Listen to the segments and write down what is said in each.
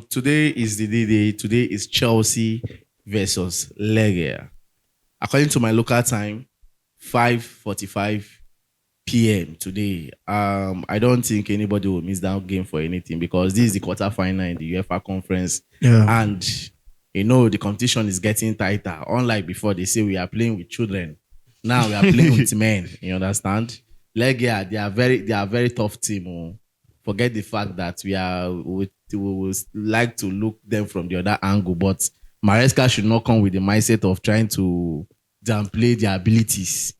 Today is the day. Today is Chelsea versus Legia. According to my local time, 5:45 p.m. today. I don't think anybody will miss that game for anything because this is the quarterfinal in the UEFA conference, and the competition is getting tighter. Unlike before, they say we are playing with children. Now we are playing with men. You understand? Legia, they are very tough team. Oh. Forget the fact that we will like to look them from the other angle, but Maresca should not come with the mindset of trying to downplay their abilities.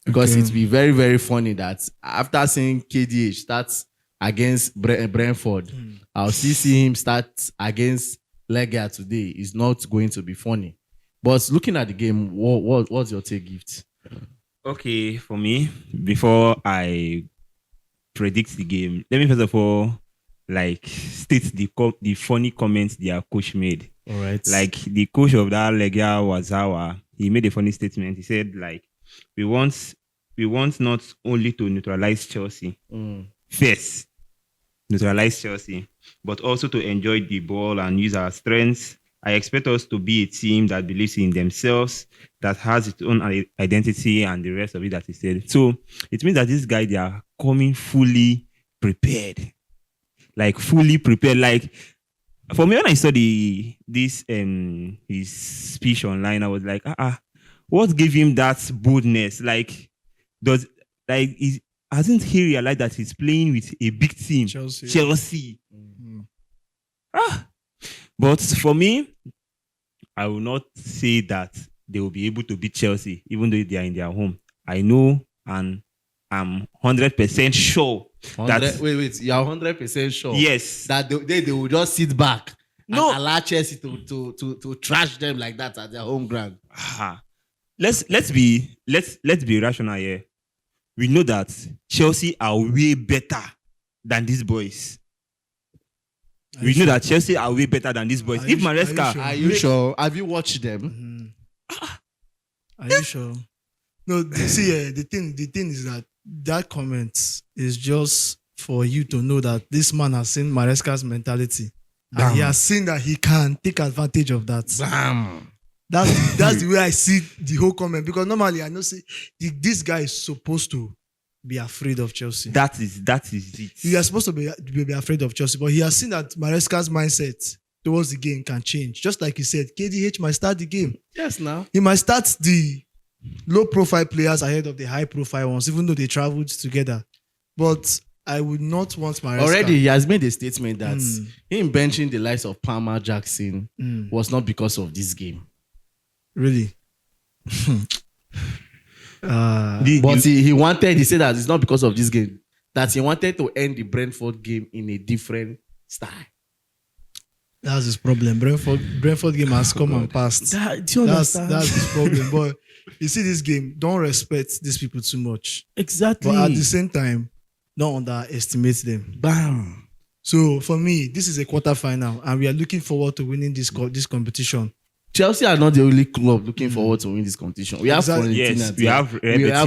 Because it'd be very, very funny that after seeing KDH start against Brentford, I'll see him start against Legia today. It's not going to be funny. But looking at the game, what's your take, Gift? Okay, for me, before I predict the game, let me first of all state the funny comments their coach made. All right. Like the coach of that Legia Warsaw, he made a funny statement. He said we want not only to neutralize Chelsea first, neutralize Chelsea, but also to enjoy the ball and use our strengths. I expect us to be a team that believes in themselves, that has its own identity and the rest of it that he said. So it means that this guy, they are coming fully prepared. Like fully prepared. Like for me, when I saw his speech online, I was like, what gave him that boldness? Hasn't he realized that he's playing with a big team? Chelsea. Mm-hmm. But for me, I will not say that they will be able to beat Chelsea, even though they are in their home. I know and I'm 100% sure that... Wait, you're 100% sure? Yes. That they will just sit back and allow Chelsea to trash them like that at their home ground. Let's be rational here. We know that Chelsea are way better than these boys. We know that Chelsea are way better than these boys. If Maresca... Are you sure? Have you watched them? Are you sure? No, see, the thing is that comment is just for you to know that this man has seen Maresca's mentality. And he has seen that he can take advantage of that. Bam. That's the way I see the whole comment. Because normally I know this guy is supposed to be afraid of Chelsea. That is it. He is supposed to be afraid of Chelsea, but he has seen that Maresca's mindset towards the game can change. Just like he said, KDH might start the game. Yes, now. He might start the low-profile players ahead of the high-profile ones, even though they traveled together. But I would not want Maresca. Already, he has made a statement that him benching the likes of Palmer Jackson was not because of this game. Really? But he said that it's not because of this game, that he wanted to end the Brentford game in a different style. That's his problem. Brentford game has come and passed. Do you understand? That's his problem. But you see this game, don't respect these people too much. Exactly. But at the same time, don't underestimate them. Bam. So for me, this is a quarterfinal, and we are looking forward to winning this competition. Chelsea are not the only club looking forward to win this competition. We have Fiorentina. We have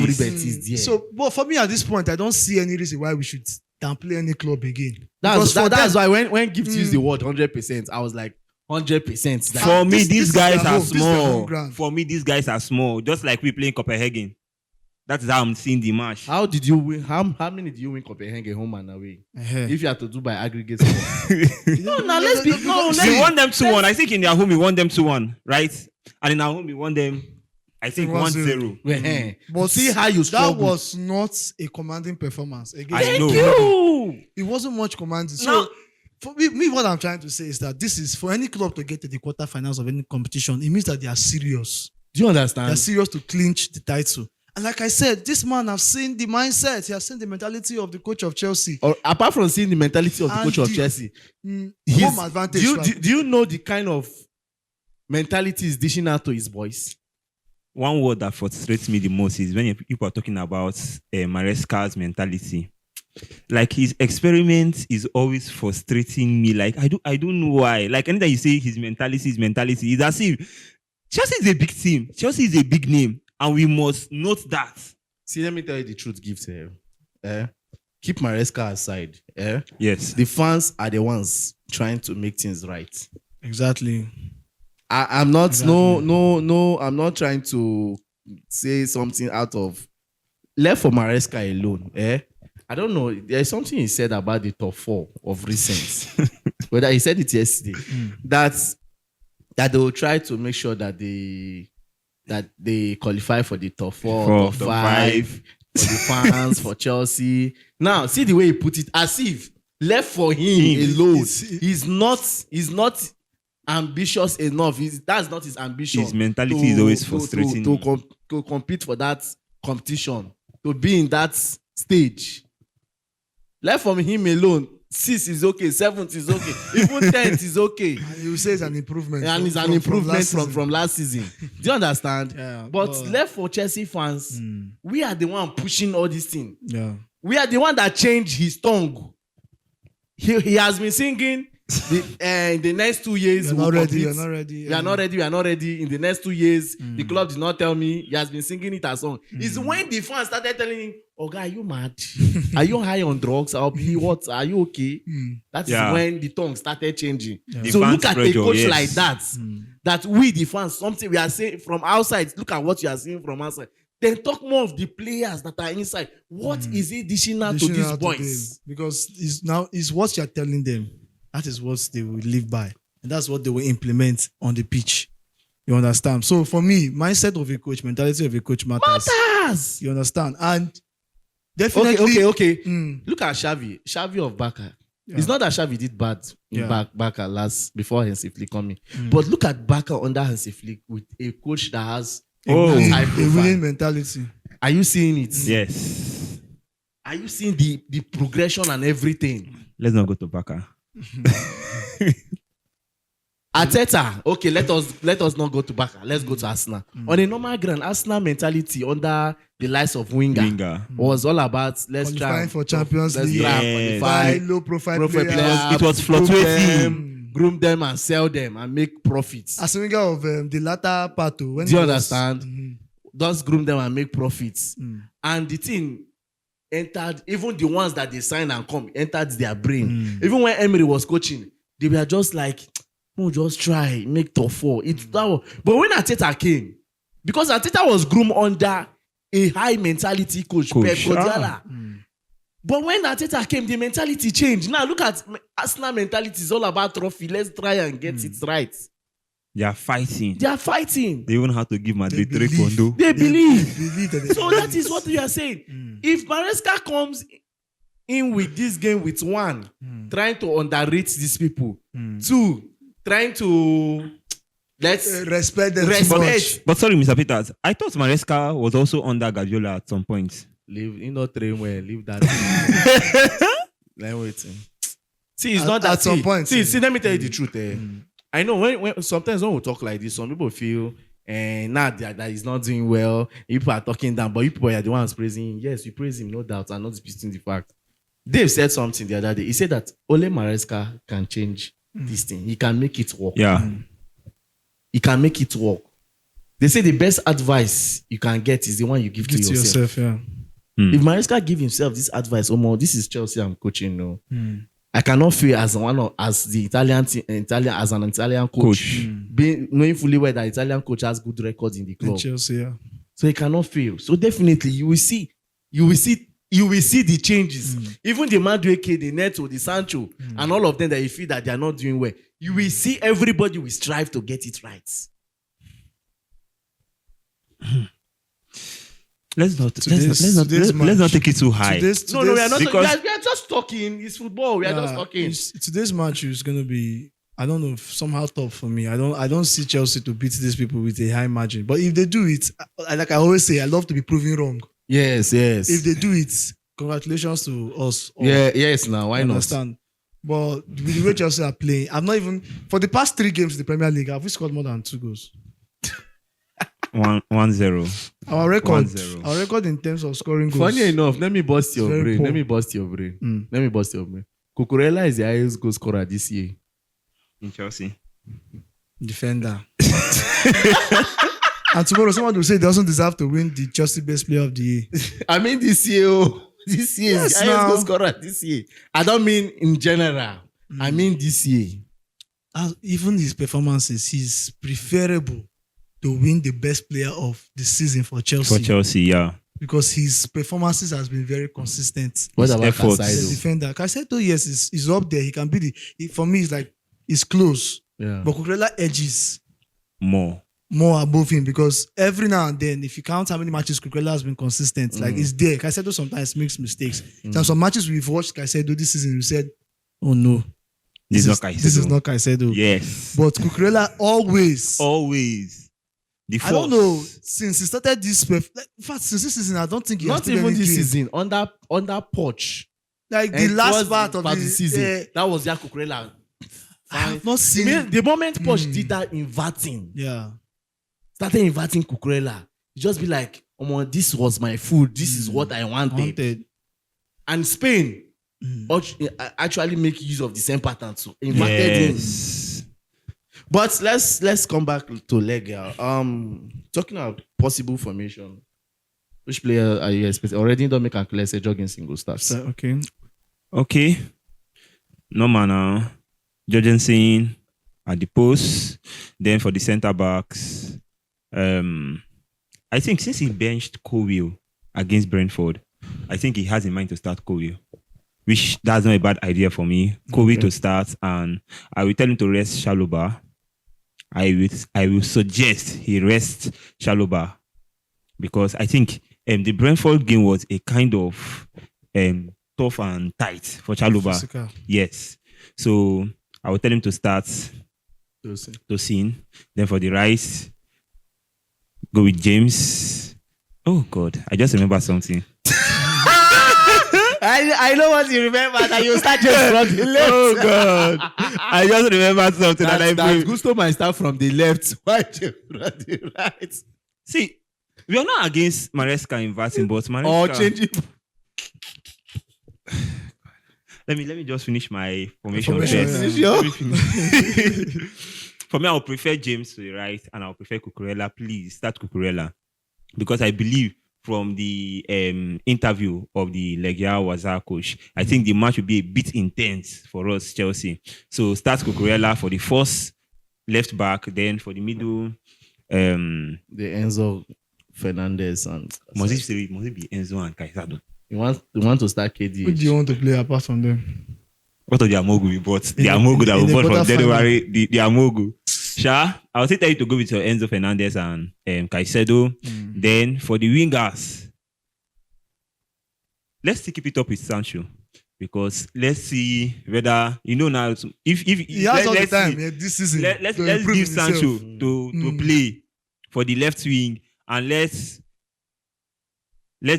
Betis there. So, but for me at this point, I don't see any reason why we should downplay any club again. That's why when Gift used the word 100%, I was like 100%. Like, for me, these guys are small. For me, these guys are small. Just like we play in Copenhagen. That is how I'm seeing the match. How did you win? How many did you win Copenhagen home and away? If you have to do by aggregate score. We won them 2-1. I think in their home we won them 2-1, right? And in our home we won them, I think 1-0. But see how you struggled. That was not a commanding performance. I know. It wasn't much commanding. So for me, what I'm trying to say is that this is for any club to get to the quarterfinals of any competition. It means that they are serious. Do you understand? They're serious to clinch the title. And like I said, this man has seen the mindset. He has seen the mentality of the coach of Chelsea. Or apart from seeing the mentality of the coach of Chelsea, home advantage. Do you know the kind of mentality he's dishing out to his boys? One word that frustrates me the most is when people are talking about Maresca's mentality. Like his experiment is always frustrating me. Like I don't know why. Like anytime you say his mentality, it's as if Chelsea is a big team. Chelsea is a big name. And we must note that. See, let me tell you the truth, Gift here. Keep Maresca aside. Yes. The fans are the ones trying to make things right. Exactly. I'm not Exactly. no. I'm not trying to say something out of left for Maresca alone. I don't know. There's something he said about the top four of recent. Whether he said it yesterday that they will try to make sure that they qualify for the top four, top five, for the fans, for Chelsea. Now, see the way he put it, as if left for him alone. He's not ambitious enough. That's not his ambition. His mentality is always frustrating. To compete for that competition, to be in that stage. Left from him alone, 6 is okay, 7th is okay, even 10th is okay. And you say it's an improvement. And it's an improvement from last season. Do you understand? Yeah, but left for Chelsea fans, we are the one pushing all these things. Yeah. We are the one that changed his tongue. He has been singing in the next 2 years. You're not ready. We are not ready. In the next 2 years, the club did not tell me. He has been singing it as song. It's when the fans started telling him, "Oh, guy, are you mad? Are you high on drugs? I'll be what? Are you okay?" That is when the tongue started changing. Yeah. So look at a coach yes. like that. That we, the fans, something we are saying from outside. Look at what you are seeing from outside. Then talk more of the players that are inside. What is it dishing out to these boys? Because it's what you're telling them. That is what they will live by. And that's what they will implement on the pitch. You understand? So for me, mindset of a coach, mentality of a coach matters. You understand? And definitely... Okay. Look at Xavi of Barca. Yeah. It's not that Xavi did bad in Barca before Hansi Flick coming. But look at Barca under Hansi Flick with a coach that has a winning mentality. Are you seeing it? Yes. Are you seeing the progression and everything? Let's not go to Barca. Arteta, okay, let us not go to Barca. Let's go to Arsenal. On a normal ground, Arsenal mentality under the likes of Wenger was all about let's try for Champions League. Qualify, low profile players. It was fluctuating. Groom them and sell them and make profits. As Wenger of the latter part, when do you understand? Just groom them and make profits. And the thing entered, even the ones that they sign and come, entered their brain. Even when Emery was coaching, they were just like, "No, just try, make top four." But when Arteta came, because Arteta was groomed under a high mentality coach. Pep Guardiola. But when Arteta came, the mentality changed. Now look at Arsenal mentality is all about trophy. Let's try and get it right. They are fighting. They even have to give Madrid 3 pondo. They believe. So that is what we are saying. If Maresca comes in with this game with 1, trying to underrate these people. 2, trying to respect them. But sorry, Mr. Peters, I thought Maresca was also under Guardiola at some point. Leave that. Let me wait. See, it's not that at some point. See, let me tell you the truth. I know when sometimes when we talk like this, some people feel that he's not doing well. People are talking down, but you people are the ones praising him. Yes, we praise him, no doubt. I'm not disputing the fact. Dave said something the other day. He said that Ole Maresca can change this thing. He can make it work. Yeah. He can make it work. They say the best advice you can get is the one you give to yourself. If Maresca give himself this advice, this is Chelsea I'm coaching now. I cannot feel as an Italian coach. Knowing fully well that Italian coach has good records in the club. Chelsea, yeah. So he cannot fail. So definitely you will see the changes. Even the Madueke, the Neto, the Sancho, and all of them that you feel that they are not doing well. You will see everybody will strive to get it right. Let's not take it too high. No, we are not. We are just talking. It's football. We are just talking. Today's match is going to be, I don't know, somehow tough for me. I don't see Chelsea to beat these people with a high margin. But if they do it, like I always say, I love to be proven wrong. Yes. If they do it, congratulations to us. Yes. Now why understand? But with the way Chelsea are playing, I'm not even for the past 3 games in the Premier League. Have we scored more than 2 goals? 1-0. Our record 1-0. Our record in terms of scoring goals. Funny enough, let me bust your brain. poor. Let me bust your brain. Cucurella is the highest goal scorer this year. In Chelsea. Defender. And tomorrow someone will say he doesn't deserve to win the Chelsea Best Player of the Year. I mean this year is the highest goal scorer this year. I don't mean in general. I mean this year. Even his performances, he's preferable to win the best player of the season for Chelsea. For Chelsea, yeah. Because his performances has been very consistent. What His about efforts. The Caicedo? defender, Caicedo, yes, is up there. He can be for me, it's like it's close. Yeah. But Cucurella edges More. above him because every now and then, if you count how many matches Cucurella has been consistent, like it's there. Caicedo sometimes makes mistakes. Some matches we've watched Caicedo this season, we said, "Oh no, This is not Caicedo. This is not Caicedo." Yes. But Cucurella always. The force. I don't know since he started this. In fact, since this season, I don't think he has Not played even any this game. season. Under Poch. Like the And last towards part of the season. That was their Cucurella. I have not seen. The moment Poch did that inverting, Yeah. started inverting Cucurella, you just be like, "Oh, this was my food. This is what I wanted." And Spain actually make use of the same pattern too. Inverted him. Yes. But let's come back to Legia. Talking about possible formation, which player are you expecting? Already don't make a say jogging single stars. So, Okay. No manner. Jorgensen at the post. Then for the centre backs, I think since he benched Cowell against Brentford, I think he has in mind to start Cowell, which that's not a bad idea for me. Cowell to start, and I will tell him to rest Chalobah. I will suggest he rest Chalobah because I think the Brentford game was a kind of tough and tight for Chalobah. Physical. Yes. So I will tell him to start Tosin. Then for the right, go with James. Oh God, I just remember something. I know what you remember that you start just from the left. Oh God, I just remember something that Gusto might start from the left. Why from the right? See, we are not against Maresca inverting, but Maresca. Or changing. Let me just finish my formation Formation, first. yeah. Let me finish. For me, I would prefer James to the right, and I would prefer Cucurella. Please start Cucurella, because I believe from the interview of the Legia Warsaw coach, I think the match will be a bit intense for us, Chelsea. So start Cucurella for the first left back, then for the middle, The Enzo Fernandez and must it be Enzo and Caicedo? You want to start KD? Who do you want to play apart from them? What of the Amogu we bought? The In Amogu that we the bought from quarterfinal. January, the Amogu. Sha, I would say tell you to go with your Enzo Fernandez and Caicedo. Then for the wingers, let's still keep it up with Sancho, because let's see whether now if He has all the let's time see. this season. Let's to give improve himself. Sancho to play for the left wing, and let's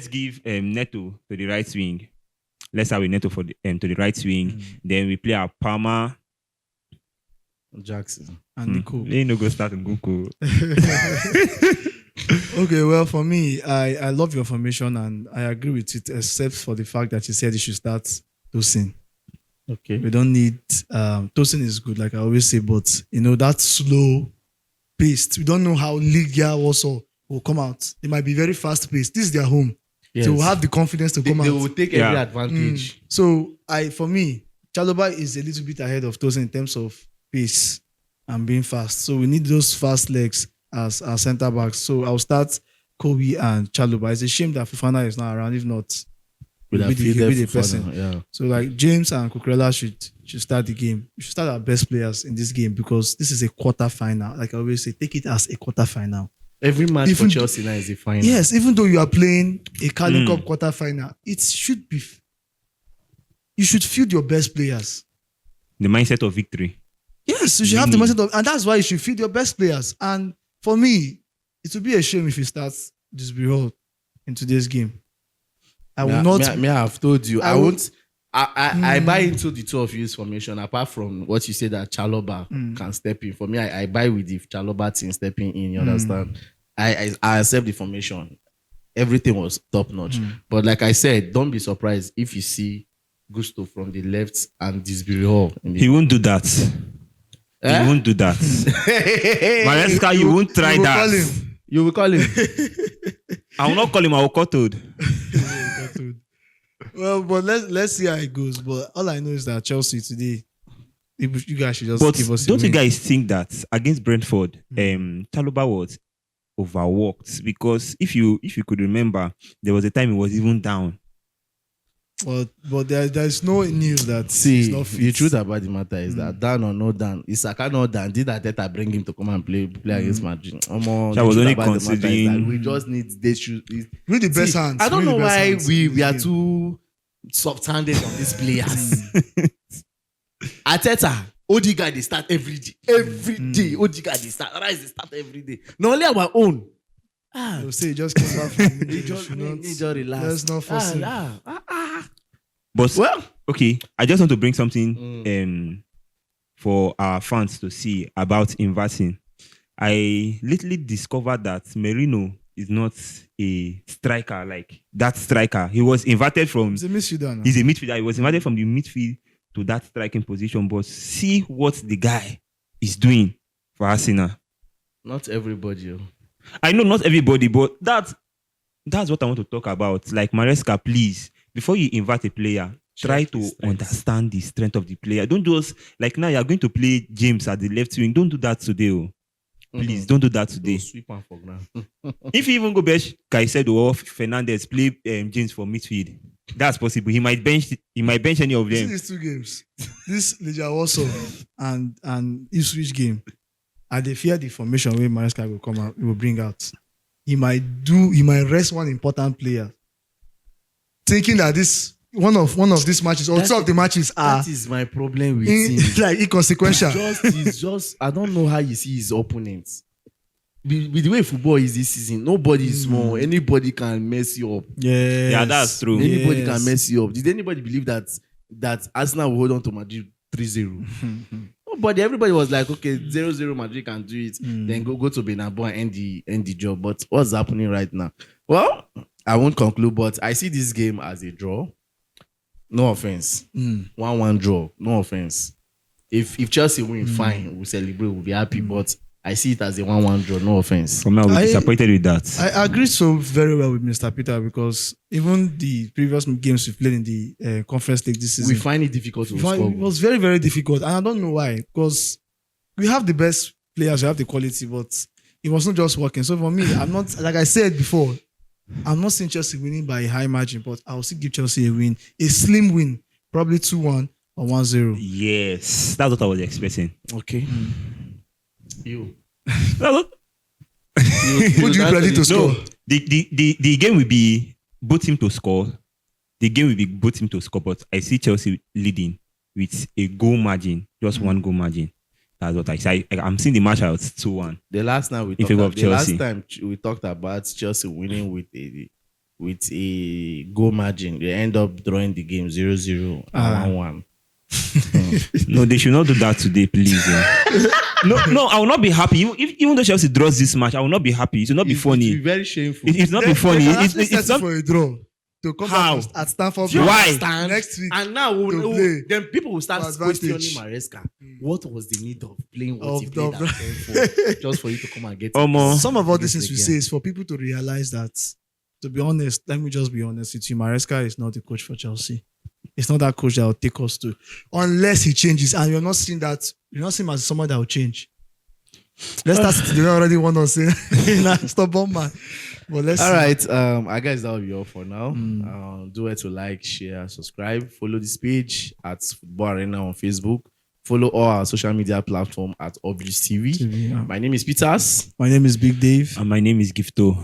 give Neto to the right wing. Let's have a Neto for to the right wing. Then we play our Palmer Jackson. And Nico. They no go start Nkunku. Okay, well, for me, I love your formation and I agree with it, except for the fact that you said you should start Tosin. Okay. We don't need Tosin is good, like I always say, but that slow paced. We don't know how Legia Warsaw will come out. They might be very fast paced. This is their home. Yes. So we'll have the confidence to come They out. will take every Yeah. advantage. So for me, Chalobah is a little bit ahead of Tosin in terms of pace and being fast. So we need those fast legs as our centre backs. So I'll start Kobe and Chalobah. It's a shame that Fofana is not around. If not, With he'll a be the person. Yeah. So like James and Cucurella should start the game. We should start our best players in this game because this is a quarter final. Like I always say, take it as a quarter final. Every match Even- for Chelsea now is a final. Yes, even though you are playing a Carling Cup quarter final, it should be. You should field your best players. The mindset of victory. Yes, you should have the mindset of, and that's why you should feed your best players. And for me, it would be a shame if he starts Disbury in today's game. I will not. Me, I have told you. I I will- won't. I buy into the two of you's formation. Apart from what you say that Chalobah can step in. For me, I buy with if Chalobah team stepping in. You understand? I accept the formation. Everything was top notch. But like I said, don't be surprised if you see Gusto from the left and Disbury Hall in the He won't do that. Eh? He won't do that. Maresca, you won't try you will that. call him. You will call him. I will not call him. I will call Toad. Well, but let's see how it goes. But all I know is that Chelsea today, You guys should just But give us. don't you guys think that against Brentford, Chaluba was overworked? Because if you could remember, there was a time he was even down. But there's no news that See, he's not fit. the truth about the matter is that down or no down, Isaka not down. Did Arteta bring him to come and play against Madrid? I was only considering. We just need they should. With the best hands. I don't with know the best why hands we in this are game. too soft-handed on these players. Arteta, Odegaard they start every day. Every day, Odegaard they start. Rice they start every day. Not only our own. They'll say he just came back from injury. He just Should relax. Let's not force him. But Well, okay, I just want to bring something for our fans to see about inverting. I lately discovered that Merino is not a striker like that striker. He was inverted from. He's a midfielder now. He's a midfielder. He was inverted from the midfield to that striking position. But see what the guy is doing for Arsenal. not everybody. I know not everybody, but that's what I want to talk about. Like Maresca, please, before you invert a player, try Check his to strengths. understand the strength of the player. Don't just like now you're going to play James at the left wing. Don't do that today. Oh. Please don't do that today. Sweep and for ground. If you even go bench Caicedo or Fernandez, play James for midfield. That's possible. He might bench any of You see them. these two games. This Legia Warsaw and Ipswich game. And they fear the formation where Maresca will come out, he will bring out. He might rest one important player. Thinking that this one of these matches or two of the matches are That is my problem with him. like inconsequential. He's just I don't know how you see his opponents. With the way football is this season, nobody is small. Anybody can mess you up. Yes. Yeah, that's true. Anybody Yes. can mess you up. Did anybody believe that Arsenal will hold on to Madrid 3-0? Nobody. Everybody was like, okay, 0-0 Madrid can do it. Then go to Bernabeu and end the job. But what's happening right now? Well, I won't conclude, but I see this game as a draw. No offense. 1-1 draw. No offense. If Chelsea win, fine. We'll celebrate. We'll be happy. But I see it as a 1-1 draw. No offense. For me, I'll be I- disappointed with that. I agree so very well with Mr. Peter because even the previous games we played in the Conference League this season, We find it difficult to it score. was very, very difficult. And I don't know why. Because we have the best players, we have the quality, but it was not just working. So for me, I'm not, like I said before, I'm not seeing Chelsea winning by a high margin, but I will still give Chelsea a win. A slim win, probably 2-1 or 1-0. Yes, that's what I was expecting. Okay. You. That's what- Who do you predict to score? No, the game will be both team to score. The game will be both team to score, but I see Chelsea leading with a goal margin, just one goal margin. That's what I say. I'm seeing the match out 2-1. The last time we In talked favor about, of the last Chelsea. time we talked about Chelsea winning with a goal margin, they end up drawing the game 0-0 and 1-1. No, they should not do that today, please. No, I will not be happy. Even though Chelsea draws this match, I will not be happy. It will not be It will funny. be very shameful. It's not be funny. They can It's actually it's settle not. for a draw to come How? back at Stamford Do you Bridge Why? understand? next week. And now to play then people will start for advantage. questioning Maresca. What was the need of playing what Of he played the- at Brentford just for you to come and get Omo. Some of all Against these things we Legia. say is for people to realize that, to be honest, let me just be honest with you, Maresca is not the coach for Chelsea. It's not that coach that will take us to, unless he changes. And you're not seeing that, you're not seeing him as someone that will change. Leicester City, they already want to say, stubborn man. But let's All see. right, I guess that will be all for now. Do it to like, share, subscribe, follow this page at Football Arena on Facebook. Follow all our social media platform at Obvious TV. TV, yeah. My name is Peters. My name is Big Dave. And my name is Gifto.